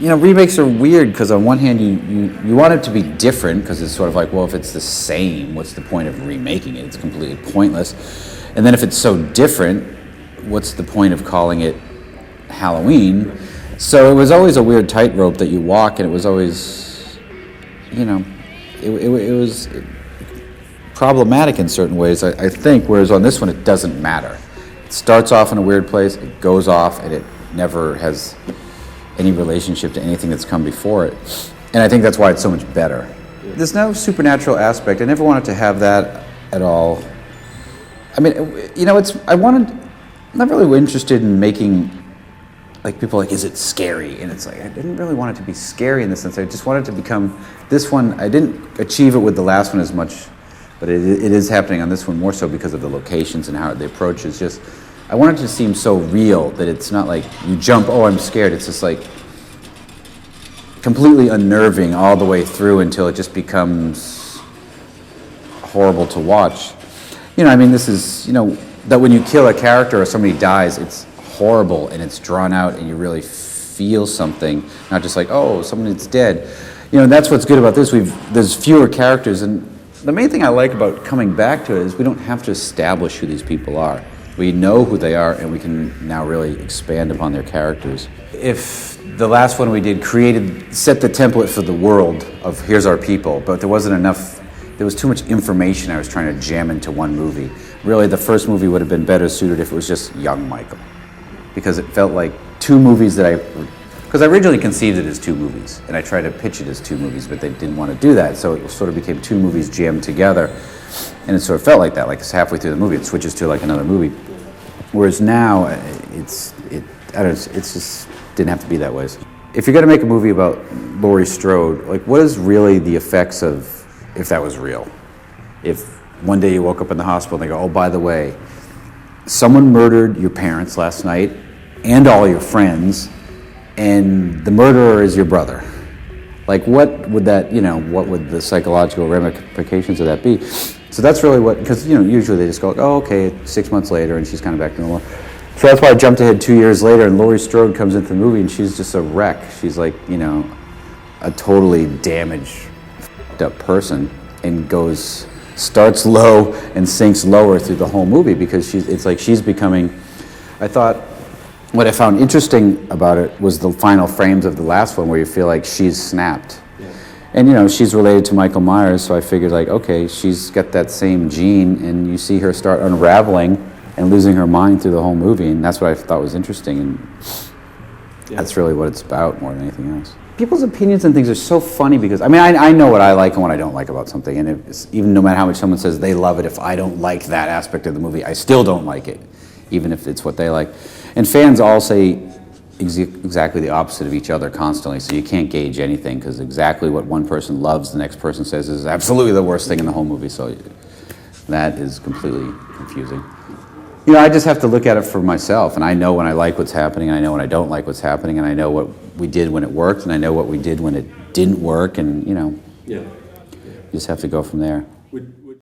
remakes are weird because on one hand you want it to be different because it's sort of like, well, if it's the same, what's the point of remaking it? It's completely pointless. And then if it's so different, what's the point of calling it Halloween? So it was always a weird tightrope that you walk, and it was always, it was problematic in certain ways, I think, whereas on this one it doesn't matter. It starts off in a weird place, it goes off, and it never has any relationship to anything that's come before it. And I think that's why it's so much better. There's no supernatural aspect. I never wanted to have that at all. I mean, I'm not really interested in making, like, people like, is it scary? And it's like, I didn't really want it to be scary in the sense. I just wanted it to become, this one, I didn't achieve it with the last one as much, but it is happening on this one more so because of the locations and how the approach is just, I want it to seem so real that it's not like you jump, oh, I'm scared. It's just like completely unnerving all the way through until it just becomes horrible to watch. This is, that when you kill a character or somebody dies, it's horrible and it's drawn out and you really feel something, not just like, oh, somebody's dead. That's what's good about this. There's fewer characters, and the main thing I like about coming back to it is we don't have to establish who these people are. We know who they are, and we can now really expand upon their characters. If the last one we did set the template for the world of here's our people, but there wasn't enough, there was too much information I was trying to jam into one movie. Really, the first movie would have been better suited if it was just young Michael, because it felt like two movies because I originally conceived it as two movies, and I tried to pitch it as two movies, but they didn't want to do that, so it sort of became two movies jammed together, and it sort of felt like that, like it's halfway through the movie, it switches to like another movie. Whereas now, it just didn't have to be that way. If you're going to make a movie about Laurie Strode, like, what is really the effects of if that was real? If one day you woke up in the hospital and they go, oh, by the way, someone murdered your parents last night and all your friends, and the murderer is your brother. Like, what would what would the psychological ramifications of that be? So that's really because, usually they just go, oh, okay, 6 months later, and she's kind of back to normal. So that's why I jumped ahead 2 years later, and Laurie Strode comes into the movie, and she's just a wreck. She's like, a totally damaged, up person, and starts low and sinks lower through the whole movie because it's like she's becoming, I thought, what I found interesting about it was the final frames of the last one where you feel like she's snapped. Yeah. And, she's related to Michael Myers, so I figured, like, okay, she's got that same gene, and you see her start unraveling and losing her mind through the whole movie, and that's what I thought was interesting, and that's really what it's about more than anything else. People's opinions and things are so funny because, I know what I like and what I don't like about something, and even no matter how much someone says they love it, if I don't like that aspect of the movie, I still don't like it, even if it's what they like. And fans all say exactly the opposite of each other constantly, so you can't gauge anything because exactly what one person loves, the next person says is absolutely the worst thing in the whole movie, so that is completely confusing. I just have to look at it for myself, and I know when I like what's happening, and I know when I don't like what's happening, and I know what we did when it worked, and I know what we did when it didn't work, and, you just have to go from there.